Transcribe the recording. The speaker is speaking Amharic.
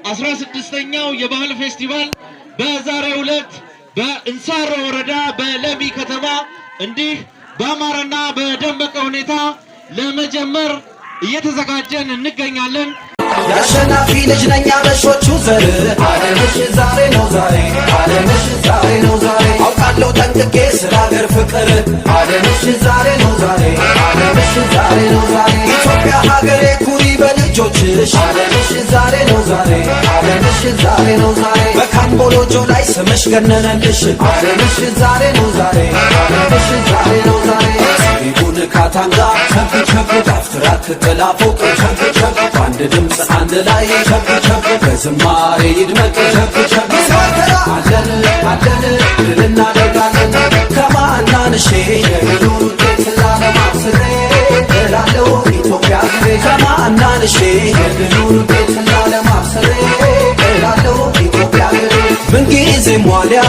16ኛው የባህል ፌስቲቫል በዛሬው ዕለት በእንሳሮ ወረዳ በለሚ ከተማ እንዲህ በአማረና በደመቀ ሁኔታ ለመጀመር እየተዘጋጀን እንገኛለን። ያሸናፊ ልጅ ነኝ አበሾቹ ዘር አለምሽ ዛሬ ነው ዛሬ አለምሽ ዛሬ ነው ዛሬ አውቃለሁ ጠንቅቄ ስለ ሀገር ፍቅር አለምሽ ዛሬ ነው ዛሬ አለምሽ ዛሬ ነው ዛሬ ኢትዮጵያ ሀገሬ ኩሪ በልጆችሽ አለምሽ ዛሬ ነው ዛሬ አለምሽ ዛሬ ነው ዛሬ በካምቦሎጆ ላይ ስምሽ ገነነልሽ አለምሽ ዛሬ ነው ዛሬ አለምሽ ዛሬ ነው ዛሬ ይሁን ካታንጋ ቸክ ቸክ ዳፍትራት ተላፎቅ ቸክ ቸክ አንድ ድምፅ አንድ ላይ ቸክ ቸክ በዝማሬ ይድመቅ ቸክ ቸክ አለን አለን ድል እናደርጋለን ከማናንሼ የድሉን ውጤት ላለማብስሬ እላለሁ ኢትዮጵያ ግሬ ከማናንሼ የድሉን ውጤት ላለማብስሬ እላለሁ ኢትዮጵያ ግሬ ምንጊዜም ዋልያ